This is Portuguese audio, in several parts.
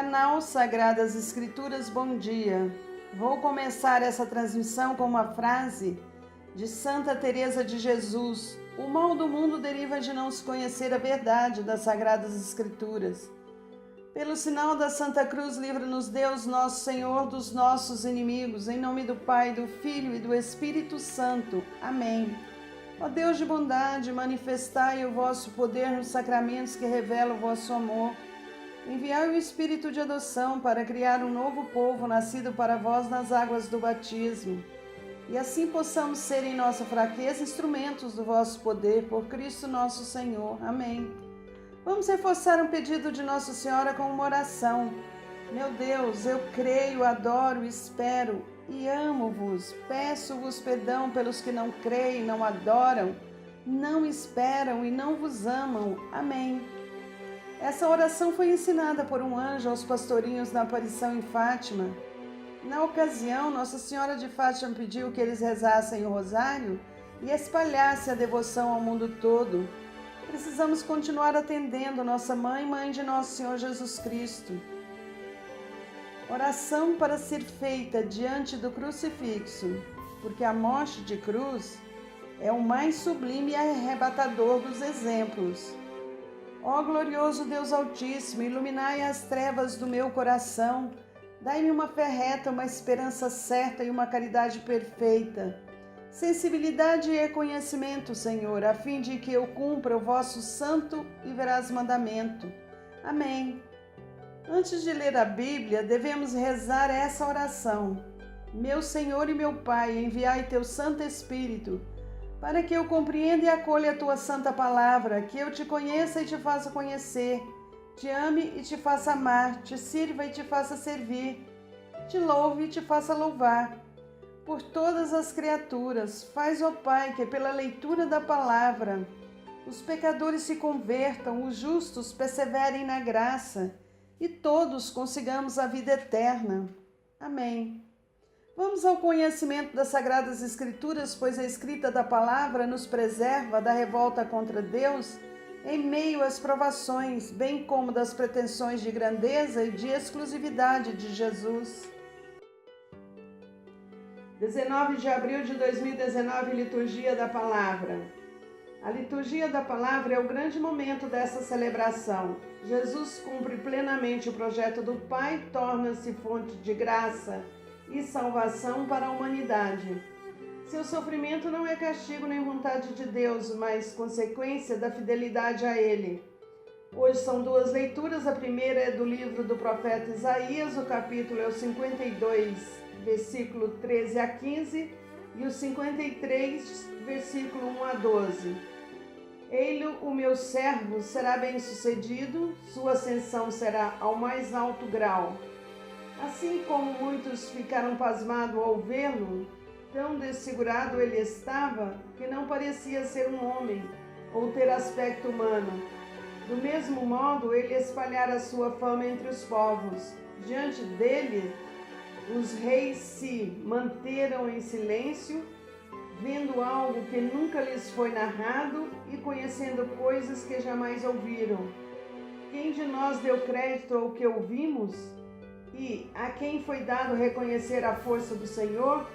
Canal Sagradas Escrituras, bom dia. Vou começar essa transmissão com uma frase de Santa Teresa de Jesus. O mal do mundo deriva de não se conhecer a verdade das Sagradas Escrituras. Pelo sinal da Santa Cruz, livra-nos Deus, nosso Senhor, dos nossos inimigos. Em nome do Pai, do Filho e do Espírito Santo. Amém. Ó Deus de bondade, manifestai o vosso poder nos sacramentos que revelam o vosso amor. Enviai o Espírito de adoção para criar um novo povo nascido para vós nas águas do batismo. E assim possamos ser em nossa fraqueza instrumentos do vosso poder, por Cristo nosso Senhor. Amém. Vamos reforçar um pedido de Nossa Senhora com uma oração. Meu Deus, eu creio, adoro, espero e amo-vos. Peço-vos perdão pelos que não creem, não adoram, não esperam e não vos amam. Amém. Essa oração foi ensinada por um anjo aos pastorinhos na aparição em Fátima. Na ocasião, Nossa Senhora de Fátima pediu que eles rezassem o rosário e espalhassem a devoção ao mundo todo. Precisamos continuar atendendo nossa mãe, mãe de nosso Senhor Jesus Cristo. Oração para ser feita diante do crucifixo, porque a morte de cruz é o mais sublime e arrebatador dos exemplos. Ó glorioso Deus Altíssimo, iluminai as trevas do meu coração, dai-me uma fé reta, uma esperança certa e uma caridade perfeita. Sensibilidade e conhecimento, Senhor, a fim de que eu cumpra o vosso santo e veraz mandamento. Amém. Antes de ler a Bíblia, devemos rezar essa oração. Meu Senhor e meu Pai, enviai teu Santo Espírito, para que eu compreenda e acolha a tua santa palavra, que eu te conheça e te faça conhecer, te ame e te faça amar, te sirva e te faça servir, te louve e te faça louvar. Por todas as criaturas, faz, ó Pai, que pela leitura da palavra os pecadores se convertam, os justos perseverem na graça e todos consigamos a vida eterna. Amém. Vamos ao conhecimento das Sagradas Escrituras, pois a escrita da palavra nos preserva da revolta contra Deus em meio às provações, bem como das pretensões de grandeza e de exclusividade de Jesus. 19 de abril de 2019, Liturgia da Palavra. A Liturgia da Palavra é o grande momento dessa celebração. Jesus cumpre plenamente o projeto do Pai, torna-se fonte de graça e salvação para a humanidade. Seu sofrimento não é castigo nem vontade de Deus, mas consequência da fidelidade a Ele. Hoje são duas leituras. A primeira é do livro do profeta Isaías, o capítulo é o 52, versículo 13 a 15, e o 53, versículo 1 a 12. Ele, o meu servo, será bem-sucedido, sua ascensão será ao mais alto grau. Assim como muitos ficaram pasmados ao vê-lo, tão desfigurado ele estava que não parecia ser um homem ou ter aspecto humano. Do mesmo modo, ele espalhara sua fama entre os povos. Diante dele, os reis se manteram em silêncio, vendo algo que nunca lhes foi narrado e conhecendo coisas que jamais ouviram. Quem de nós deu crédito ao que ouvimos? E a quem foi dado reconhecer a força do Senhor?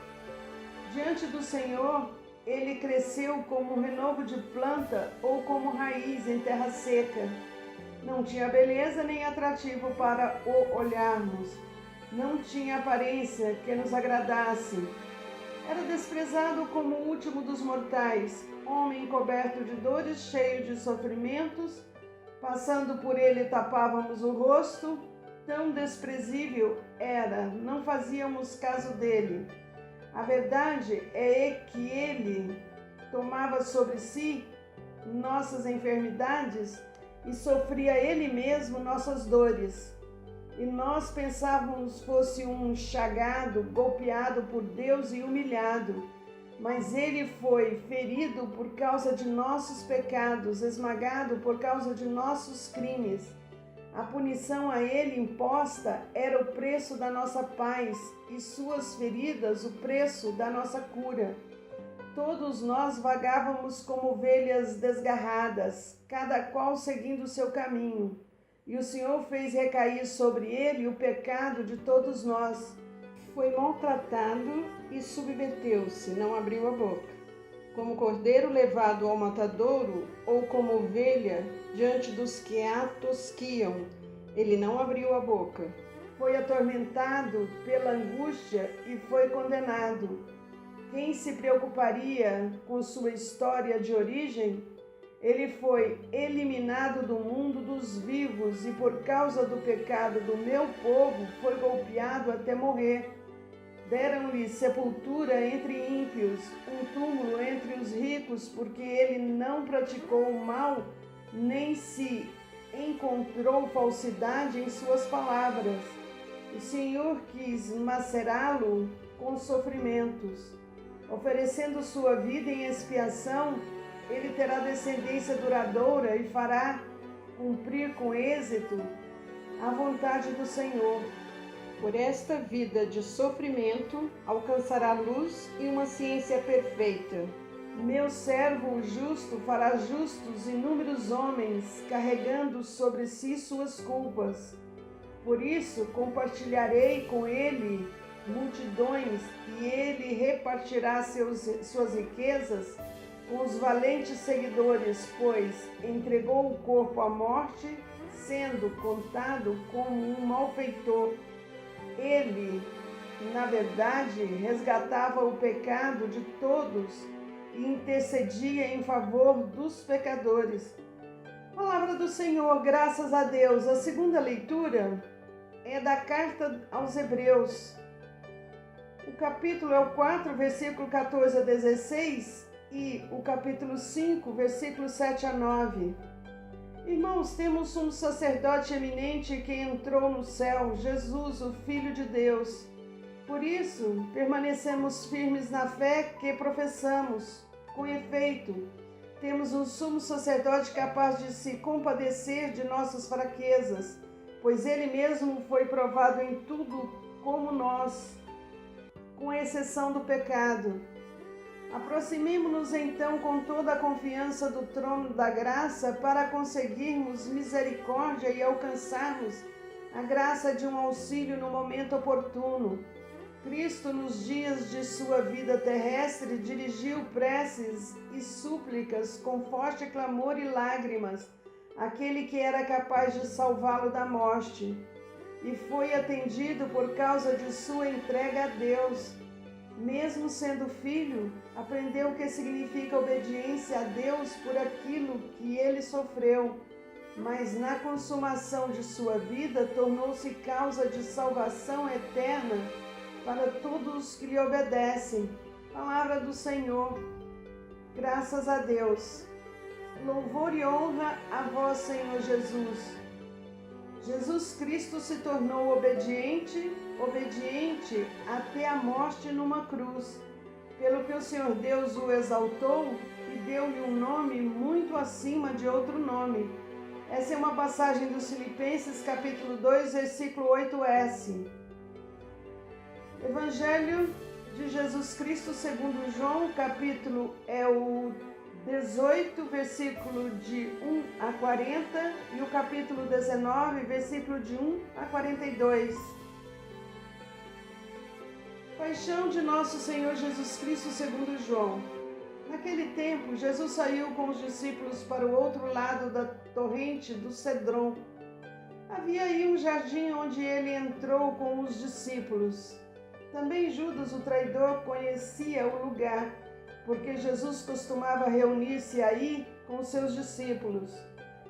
Diante do Senhor, ele cresceu como um renovo de planta ou como raiz em terra seca. Não tinha beleza nem atrativo para o olharmos. Não tinha aparência que nos agradasse. Era desprezado como o último dos mortais, homem coberto de dores, cheio de sofrimentos. Passando por ele, tapávamos o rosto. Tão desprezível era, não fazíamos caso dele. A verdade é que ele tomava sobre si nossas enfermidades e sofria ele mesmo nossas dores. E nós pensávamos fosse um chagado, golpeado por Deus e humilhado. Mas ele foi ferido por causa de nossos pecados, esmagado por causa de nossos crimes. A punição a ele imposta era o preço da nossa paz, e suas feridas o preço da nossa cura. Todos nós vagávamos como ovelhas desgarradas, cada qual seguindo o seu caminho. e o Senhor fez recair sobre ele o pecado de todos nós. Foi maltratado e submeteu-se, não abriu a boca. Como cordeiro levado ao matadouro, ou como ovelha diante dos que a tosquiam, ele não abriu a boca. Foi atormentado pela angústia e foi condenado. Quem se preocuparia com sua história de origem? Ele foi eliminado do mundo dos vivos e por causa do pecado do meu povo foi golpeado até morrer. Deram-lhe sepultura entre ímpios, um túmulo entre os ricos, porque ele não praticou o mal, nem se encontrou falsidade em suas palavras. O Senhor quis macerá-lo com sofrimentos. Oferecendo sua vida em expiação, ele terá descendência duradoura e fará cumprir com êxito a vontade do Senhor. Por esta vida de sofrimento, alcançará luz e uma ciência perfeita. Meu servo, o justo, fará justos inúmeros homens, carregando sobre si suas culpas. Por isso, compartilharei com ele multidões, e ele repartirá suas riquezas com os valentes seguidores, pois entregou o corpo à morte, sendo contado como um malfeitor. Ele, na verdade, resgatava o pecado de todos e intercedia em favor dos pecadores. Palavra do Senhor, graças a Deus. A segunda leitura é da carta aos Hebreus. O capítulo é o 4, versículo 14 a 16 e o capítulo 5, versículo 7 a 9. Irmãos, temos um sacerdote eminente que entrou no céu, Jesus, o Filho de Deus. Por isso, permanecemos firmes na fé que professamos. Com efeito, temos um sumo sacerdote capaz de se compadecer de nossas fraquezas, pois ele mesmo foi provado em tudo como nós, com exceção do pecado. Aproximemo-nos então com toda a confiança do trono da graça para conseguirmos misericórdia e alcançarmos a graça de um auxílio no momento oportuno. Cristo, nos dias de sua vida terrestre, dirigiu preces e súplicas com forte clamor e lágrimas àquele que era capaz de salvá-lo da morte, e foi atendido por causa de sua entrega a Deus. Mesmo sendo filho, aprendeu o que significa obediência a Deus por aquilo que ele sofreu, mas na consumação de sua vida tornou-se causa de salvação eterna para todos os que lhe obedecem. Palavra do Senhor. Graças a Deus. Louvor e honra a vós, Senhor Jesus. Jesus Cristo se tornou obediente até a morte numa cruz, pelo que o Senhor Deus o exaltou e deu-lhe um nome muito acima de outro nome. Essa é uma passagem dos Filipenses, capítulo 2, versículo 8s. Evangelho de Jesus Cristo segundo João, capítulo é o 18, versículo de 1 a 40 e o capítulo 19, versículo de 1 a 42. Paixão de nosso Senhor Jesus Cristo segundo João. Naquele tempo, Jesus saiu com os discípulos para o outro lado da torrente do Cedron. Havia aí um jardim onde ele entrou com os discípulos. Também Judas, o traidor, conhecia o lugar, porque Jesus costumava reunir-se aí com seus discípulos.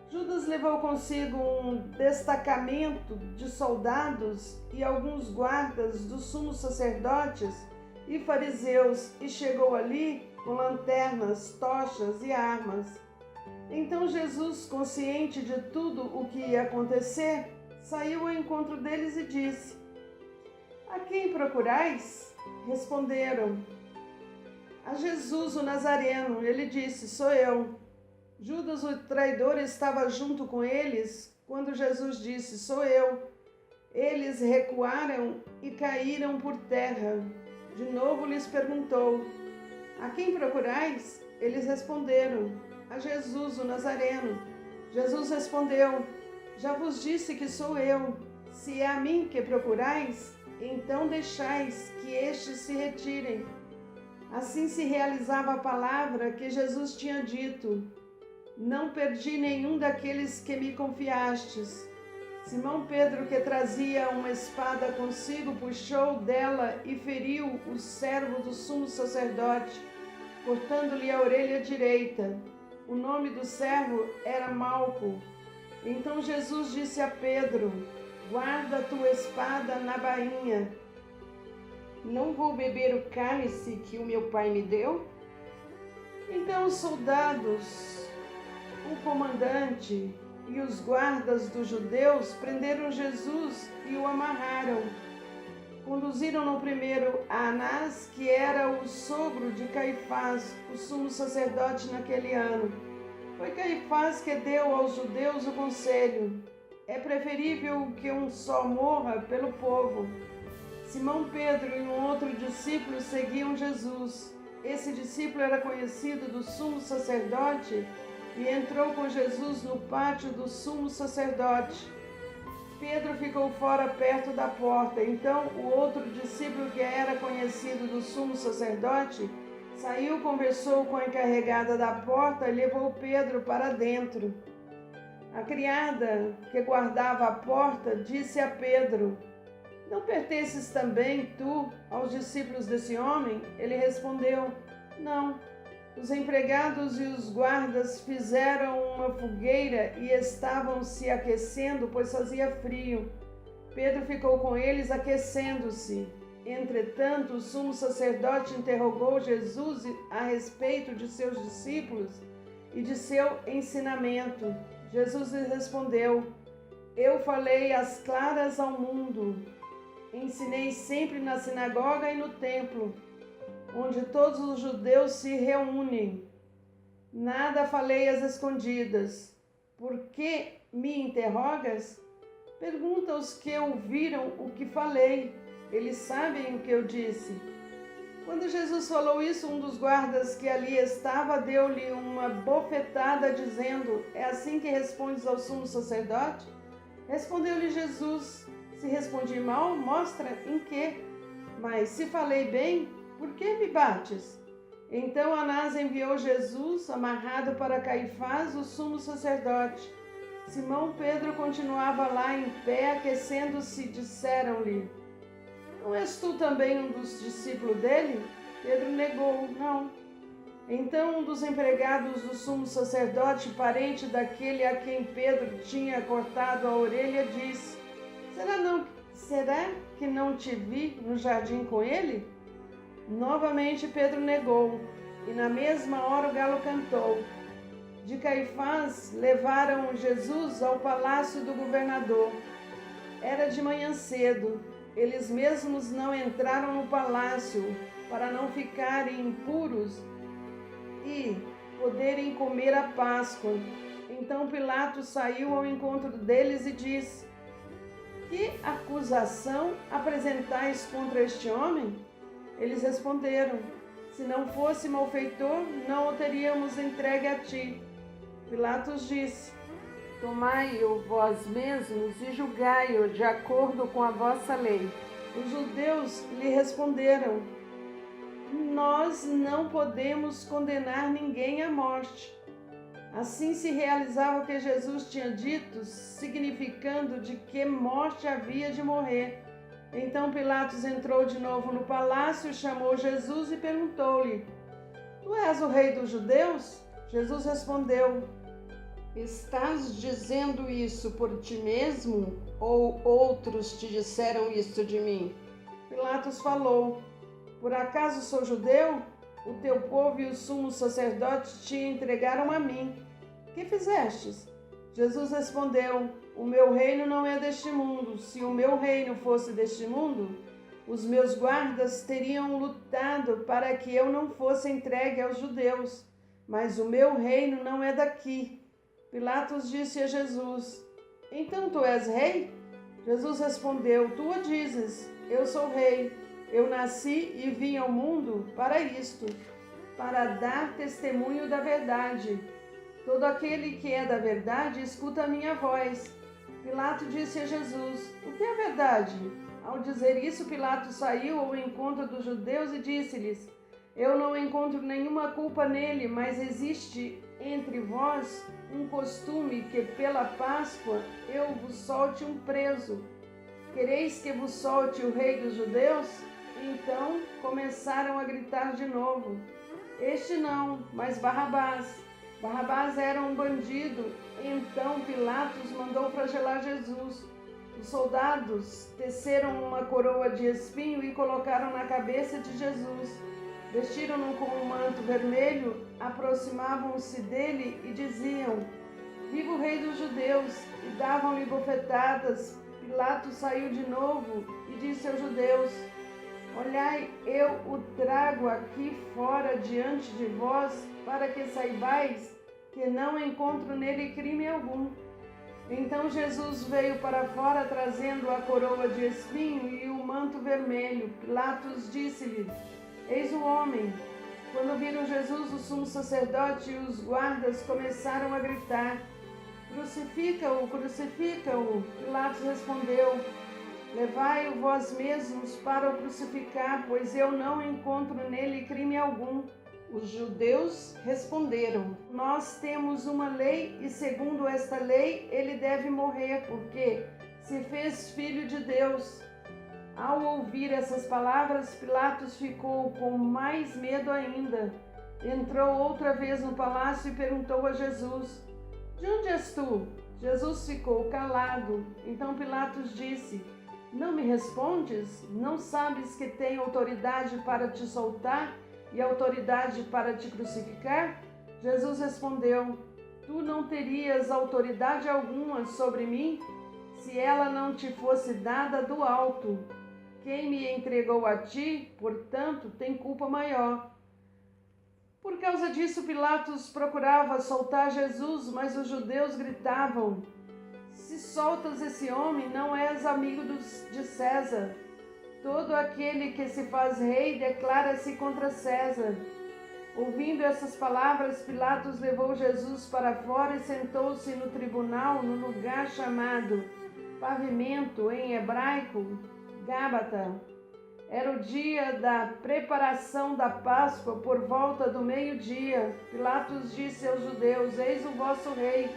Judas levou consigo um destacamento de soldados e alguns guardas dos sumos sacerdotes e fariseus e chegou ali com lanternas, tochas e armas. Então Jesus, consciente de tudo o que ia acontecer, saiu ao encontro deles e disse: "A quem procurais?" Responderam: "A Jesus, o Nazareno." Ele disse: "Sou eu." Judas, o traidor, estava junto com eles quando Jesus disse: "Sou eu." Eles recuaram e caíram por terra. De novo lhes perguntou: "A quem procurais?" Eles responderam: "A Jesus, o Nazareno." Jesus respondeu: Já vos disse que sou eu. Se é a mim que procurais, então deixais que estes se retirem. Assim se realizava a palavra que Jesus tinha dito: não perdi nenhum daqueles que me confiastes. Simão Pedro, que trazia uma espada consigo, puxou dela e feriu o servo do sumo sacerdote, cortando-lhe a orelha direita. O nome do servo era Malco. Então Jesus disse a Pedro: guarda a tua espada na bainha. Não vou beber o cálice que o meu pai me deu? Então os soldados, o comandante e os guardas dos judeus prenderam Jesus e o amarraram. Conduziram-no primeiro a Anás, que era o sogro de Caifás, o sumo sacerdote naquele ano. Foi Caifás que deu aos judeus o conselho: é preferível que um só morra pelo povo. Simão Pedro e um outro discípulo seguiam Jesus. Esse discípulo era conhecido do sumo sacerdote e entrou com Jesus no pátio do sumo sacerdote. Pedro ficou fora perto da porta. Então o outro discípulo, que era conhecido do sumo sacerdote, saiu, conversou com a encarregada da porta e levou Pedro para dentro. A criada que guardava a porta disse a Pedro: não pertences também tu aos discípulos desse homem? Ele respondeu: não. Os empregados e os guardas fizeram uma fogueira e estavam se aquecendo, pois fazia frio. Pedro ficou com eles aquecendo-se. Entretanto, o sumo sacerdote interrogou Jesus a respeito de seus discípulos e de seu ensinamento. Jesus lhe respondeu: eu falei às claras ao mundo. Ensinei sempre na sinagoga e no templo, onde todos os judeus se reúnem. Nada falei às escondidas. Por que me interrogas? Pergunta aos que ouviram o que falei. Eles sabem o que eu disse. Quando Jesus falou isso, um dos guardas que ali estava deu-lhe uma bofetada, dizendo: é assim que respondes ao sumo sacerdote? Respondeu-lhe Jesus: se respondi mal, mostra em que. Mas se falei bem, por que me bates? Então Anás enviou Jesus amarrado para Caifás, o sumo sacerdote. Simão Pedro continuava lá em pé, aquecendo-se. Disseram-lhe: não és tu também um dos discípulos dele? Pedro negou: não. Então um dos empregados do sumo sacerdote, parente daquele a quem Pedro tinha cortado a orelha, disse: será que não te vi no jardim com ele? Novamente Pedro negou, e na mesma hora o galo cantou. De Caifás levaram Jesus ao palácio do governador. Era de manhã cedo. Eles mesmos não entraram no palácio para não ficarem impuros e poderem comer a Páscoa. Então Pilatos saiu ao encontro deles e disse: que acusação apresentais contra este homem? Eles responderam: se não fosse malfeitor, não o teríamos entregue a ti. Pilatos disse: tomai-o vós mesmos e julgai-o de acordo com a vossa lei. Os judeus lhe responderam: nós não podemos condenar ninguém à morte. Assim se realizava o que Jesus tinha dito, significando de que morte havia de morrer. Então Pilatos entrou de novo no palácio, chamou Jesus e perguntou-lhe: tu és o rei dos judeus? Jesus respondeu: estás dizendo isso por ti mesmo, ou outros te disseram isso de mim? Pilatos falou: por acaso sou judeu? O teu povo e o sumo sacerdote te entregaram a mim. Que fizestes? Jesus respondeu: o meu reino não é deste mundo. Se o meu reino fosse deste mundo, os meus guardas teriam lutado para que eu não fosse entregue aos judeus. Mas o meu reino não é daqui. Pilatos disse a Jesus: então tu és rei? Jesus respondeu: tu o dizes, eu sou rei. Eu nasci e vim ao mundo para isto, para dar testemunho da verdade. Todo aquele que é da verdade escuta a minha voz. Pilatos disse a Jesus: o que é verdade? Ao dizer isso, Pilatos saiu ao encontro dos judeus e disse-lhes: eu não encontro nenhuma culpa nele, mas existe entre vós um costume que pela Páscoa eu vos solte um preso. Quereis que vos solte o rei dos judeus? Então começaram a gritar de novo: este não, mas Barrabás. Barrabás era um bandido. Então Pilatos mandou flagelar Jesus. Os soldados teceram uma coroa de espinho e colocaram na cabeça de Jesus. Vestiram-no com um manto vermelho, aproximavam-se dele e diziam: viva o rei dos judeus! E davam-lhe bofetadas. Pilatos saiu de novo e disse aos judeus: olhai, eu o trago aqui fora diante de vós, para que saibais que não encontro nele crime algum. Então Jesus veio para fora, trazendo a coroa de espinho e o manto vermelho. Pilatos disse-lhe: eis o homem. Quando viram Jesus, o sumo sacerdote e os guardas começaram a gritar: crucifica-o, crucifica-o. Pilatos respondeu: levai-o vós mesmos para o crucificar, pois eu não encontro nele crime algum. Os judeus responderam: nós temos uma lei e segundo esta lei ele deve morrer, porque se fez filho de Deus. Ao ouvir essas palavras, Pilatos ficou com mais medo ainda. Entrou outra vez no palácio e perguntou a Jesus: de onde és tu? Jesus ficou calado. Então Pilatos disse: não me respondes? Não sabes que tenho autoridade para te soltar e autoridade para te crucificar? Jesus respondeu: tu não terias autoridade alguma sobre mim, se ela não te fosse dada do alto. Quem me entregou a ti, portanto, tem culpa maior. Por causa disso, Pilatos procurava soltar Jesus, mas os judeus gritavam: se soltas esse homem, não és amigo de César. Todo aquele que se faz rei declara-se contra César. Ouvindo essas palavras, Pilatos levou Jesus para fora e sentou-se no tribunal, no lugar chamado Pavimento, em hebraico, Gábata. Era o dia da preparação da Páscoa, por volta do meio-dia. Pilatos disse aos judeus: eis o vosso rei.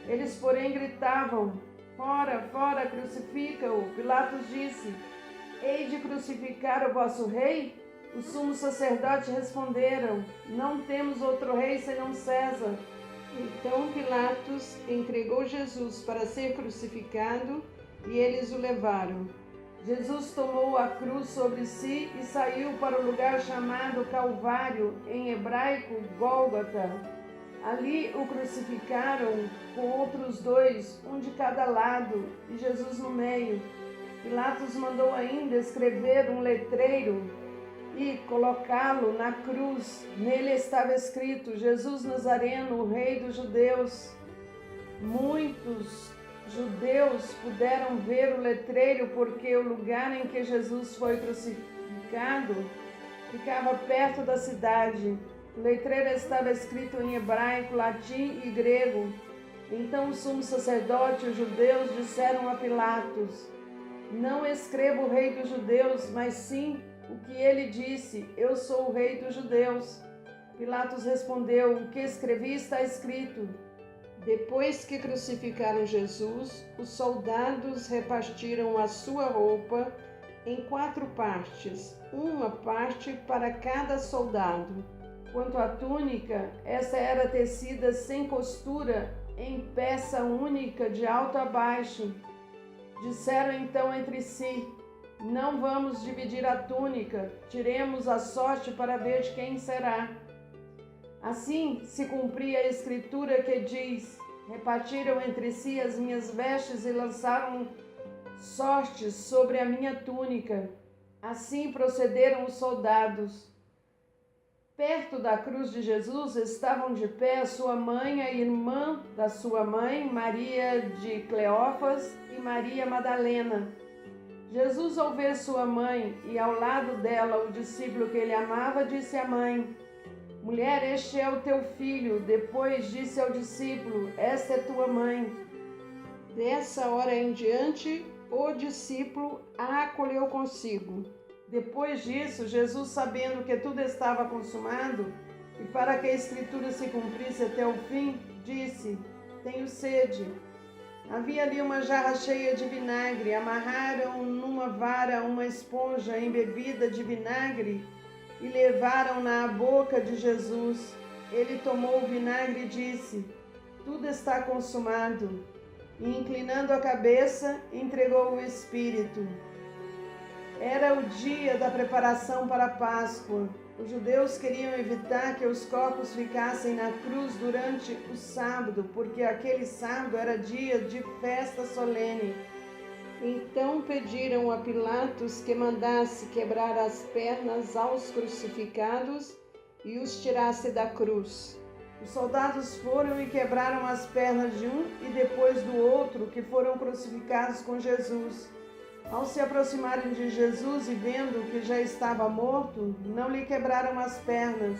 Eles, porém, gritavam: fora, fora, crucifica-o. Pilatos disse: hei de crucificar o vosso rei? Os sumos sacerdotes responderam: não temos outro rei senão César. Então Pilatos entregou Jesus para ser crucificado e eles o levaram. Jesus tomou a cruz sobre si e saiu para o lugar chamado Calvário, em hebraico Gólgota. Ali o crucificaram com outros dois, um de cada lado, e Jesus no meio. Pilatos mandou ainda escrever um letreiro e colocá-lo na cruz. Nele estava escrito: Jesus Nazareno, o Rei dos Judeus. Muitos judeus puderam ver o letreiro porque o lugar em que Jesus foi crucificado ficava perto da cidade. O letreiro estava escrito em hebraico, latim e grego. Então o sumo sacerdote e os judeus disseram a Pilatos: não escreva o Rei dos Judeus, mas sim o que ele disse: eu sou o Rei dos Judeus. Pilatos respondeu: o que escrevi está escrito. Depois que crucificaram Jesus, os soldados repartiram a sua roupa em 4 partes, uma parte para cada soldado. Quanto à túnica, essa era tecida sem costura, em peça única de alto a baixo. Disseram então entre si: não vamos dividir a túnica, tiremos a sorte para ver de quem será. Assim se cumpria a escritura que diz: repartiram entre si as minhas vestes e lançaram sortes sobre a minha túnica. Assim procederam os soldados. Perto da cruz de Jesus estavam de pé a sua mãe, a irmã da sua mãe, Maria de Cleófas e Maria Madalena. Jesus, ao ver sua mãe e ao lado dela o discípulo que ele amava, disse à mãe: mulher, este é o teu filho. Depois disse ao discípulo: esta é tua mãe. Dessa hora em diante, o discípulo a acolheu consigo. Depois disso, Jesus, sabendo que tudo estava consumado, e para que a Escritura se cumprisse até o fim, disse: tenho sede. Havia ali uma jarra cheia de vinagre. Amarraram numa vara uma esponja embebida de vinagre e levaram-na à boca de Jesus. Ele tomou o vinagre e disse: tudo está consumado. E, inclinando a cabeça, entregou o Espírito. Era o dia da preparação para a Páscoa. Os judeus queriam evitar que os corpos ficassem na cruz durante o sábado, porque aquele sábado era dia de festa solene. Então pediram a Pilatos que mandasse quebrar as pernas aos crucificados e os tirasse da cruz. Os soldados foram e quebraram as pernas de um e depois do outro, que foram crucificados com Jesus. Ao se aproximarem de Jesus e vendo que já estava morto, não lhe quebraram as pernas,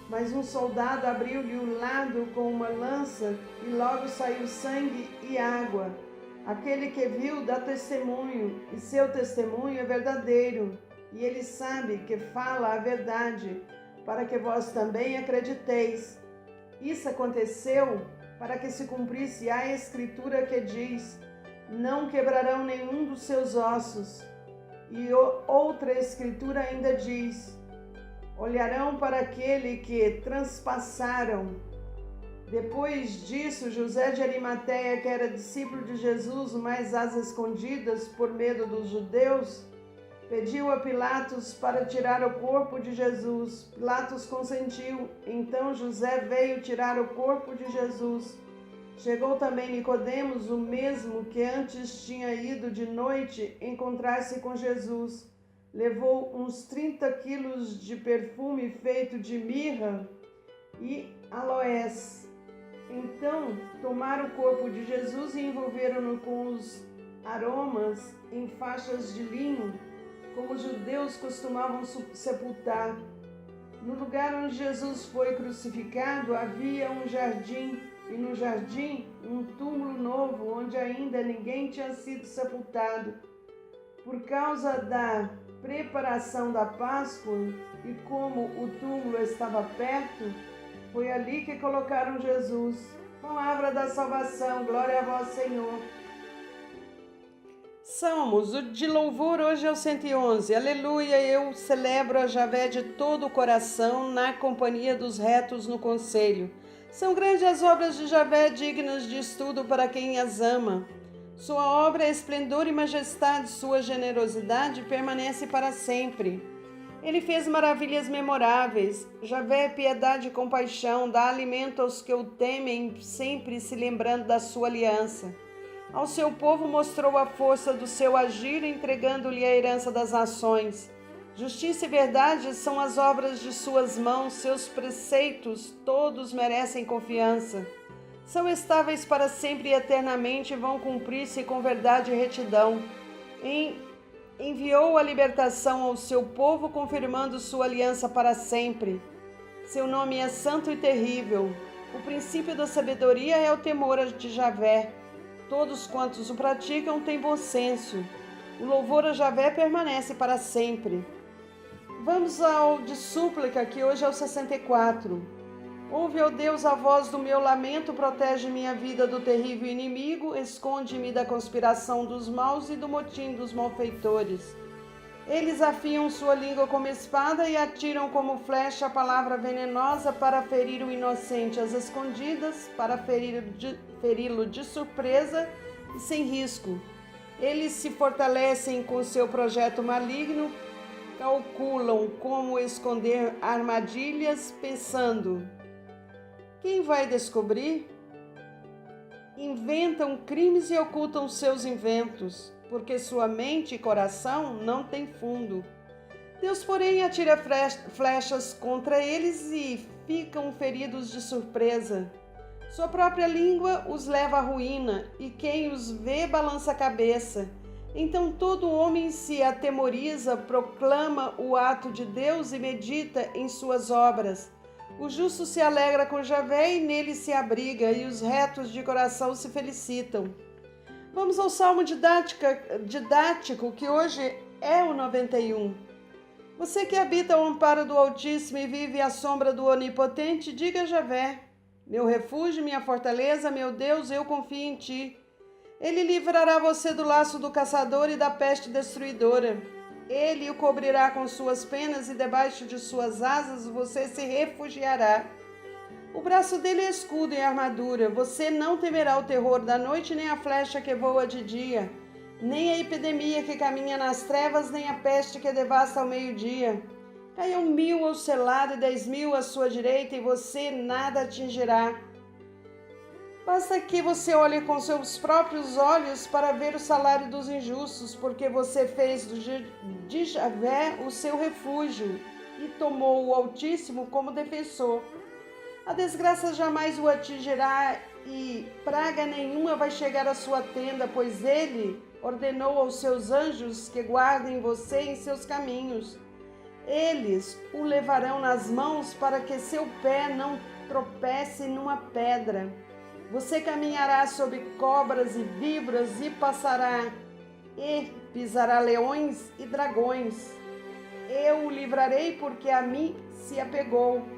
mas um soldado abriu-lhe o lado com uma lança e logo saiu sangue e água. Aquele que viu dá testemunho, e seu testemunho é verdadeiro, e ele sabe que fala a verdade, para que vós também acrediteis. Isso aconteceu para que se cumprisse a Escritura que diz: não quebrarão nenhum dos seus ossos. E outra Escritura ainda diz: olharão para aquele que transpassaram. Depois disso, José de Arimateia, que era discípulo de Jesus, mas às escondidas por medo dos judeus, pediu a Pilatos para tirar o corpo de Jesus. Pilatos consentiu. Então José veio tirar o corpo de Jesus. Chegou também Nicodemos, o mesmo que antes tinha ido de noite encontrar-se com Jesus. Levou uns 30 quilos de perfume feito de mirra e aloés. Então tomaram o corpo de Jesus e envolveram-no com os aromas em faixas de linho, como os judeus costumavam sepultar. No lugar onde Jesus foi crucificado havia um jardim, e no jardim um túmulo novo, onde ainda ninguém tinha sido sepultado. Por causa da preparação da Páscoa, e como o túmulo estava perto, foi ali que colocaram Jesus. Palavra da salvação, glória a vós, Senhor. Salmos, o de louvor hoje é o 111. Aleluia, eu celebro a Javé de todo o coração, na companhia dos retos no conselho. São grandes as obras de Javé, dignas de estudo para quem as ama. Sua obra é esplendor e majestade, sua generosidade permanece para sempre. Ele fez maravilhas memoráveis. Javé é piedade e compaixão, dá alimento aos que o temem, sempre se lembrando da sua aliança. Ao seu povo mostrou a força do seu agir, entregando-lhe a herança das nações. Justiça e verdade são as obras de suas mãos, seus preceitos todos merecem confiança. São estáveis para sempre e eternamente e vão cumprir-se com verdade e retidão. Enviou a libertação ao seu povo, confirmando sua aliança para sempre. Seu nome é santo e terrível. O princípio da sabedoria é o temor de Javé. Todos quantos o praticam têm bom senso. O louvor a Javé permanece para sempre. Vamos ao de súplica, que hoje é o 64. Ouve, ó Deus, a voz do meu lamento, protege minha vida do terrível inimigo, esconde-me da conspiração dos maus e do motim dos malfeitores. Eles afiam sua língua como espada e atiram como flecha a palavra venenosa para ferir o inocente às escondidas, para feri-lo de surpresa e sem risco. Eles se fortalecem com seu projeto maligno, calculam como esconder armadilhas, pensando: quem vai descobrir? Inventam crimes e ocultam seus inventos, porque sua mente e coração não têm fundo. Deus, porém, atira flechas contra eles e ficam feridos de surpresa. Sua própria língua os leva à ruína, e quem os vê balança a cabeça. Então todo homem se atemoriza, proclama o ato de Deus e medita em suas obras. O justo se alegra com Javé e nele se abriga, e os retos de coração se felicitam. Vamos ao salmo didático, que hoje é o 91. Você que habita ao amparo do Altíssimo e vive à sombra do Onipotente, diga a Javé: meu refúgio, minha fortaleza, meu Deus, eu confio em ti. Ele livrará você do laço do caçador e da peste destruidora. Ele o cobrirá com suas penas e debaixo de suas asas você se refugiará. O braço dele é escudo e armadura. Você não temerá o terror da noite, nem a flecha que voa de dia, nem a epidemia que caminha nas trevas, nem a peste que devasta ao meio-dia. Caiam 1000 ao seu lado e 10.000 à sua direita, e você nada atingirá. Basta que você olhe com seus próprios olhos para ver o salário dos injustos, porque você fez de Javé o seu refúgio e tomou o Altíssimo como defensor. A desgraça jamais o atingirá e praga nenhuma vai chegar à sua tenda, pois ele ordenou aos seus anjos que guardem você em seus caminhos. Eles o levarão nas mãos para que seu pé não tropece numa pedra. Você caminhará sobre cobras e víboras e pisará leões e dragões. Eu o livrarei porque a mim se apegou.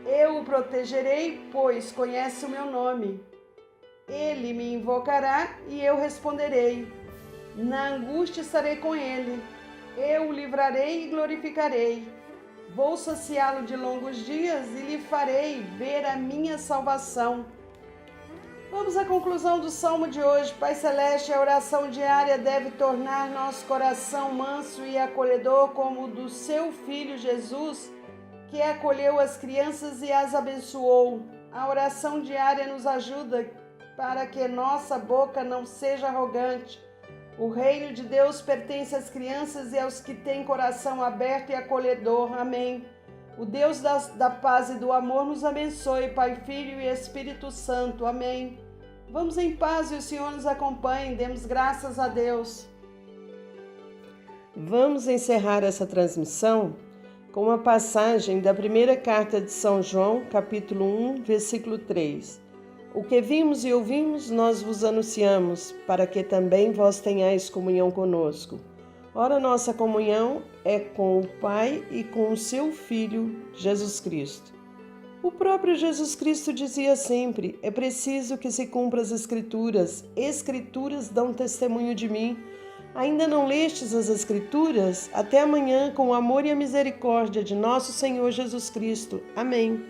Eu o protegerei, pois conhece o meu nome. Ele me invocará e eu responderei. Na angústia estarei com ele. Eu o livrarei e glorificarei. Vou saciá-lo de longos dias e lhe farei ver a minha salvação. Vamos à conclusão do salmo de hoje. Pai Celeste, a oração diária deve tornar nosso coração manso e acolhedor como o do seu Filho Jesus, que acolheu as crianças e as abençoou. A oração diária nos ajuda para que nossa boca não seja arrogante. O reino de Deus pertence às crianças e aos que têm coração aberto e acolhedor. Amém. O Deus da paz e do amor nos abençoe, Pai, Filho e Espírito Santo. Amém. Vamos em paz e o Senhor nos acompanhe. Demos graças a Deus. Vamos encerrar essa transmissão com uma passagem da primeira carta de São João, capítulo 1, versículo 3. O que vimos e ouvimos, nós vos anunciamos, para que também vós tenhais comunhão conosco. Ora, nossa comunhão é com o Pai e com o seu Filho, Jesus Cristo. O próprio Jesus Cristo dizia sempre: é preciso que se cumpra as Escrituras. Escrituras dão testemunho de mim. Ainda não lestes as Escrituras? Até amanhã, com o amor e a misericórdia de nosso Senhor Jesus Cristo. Amém.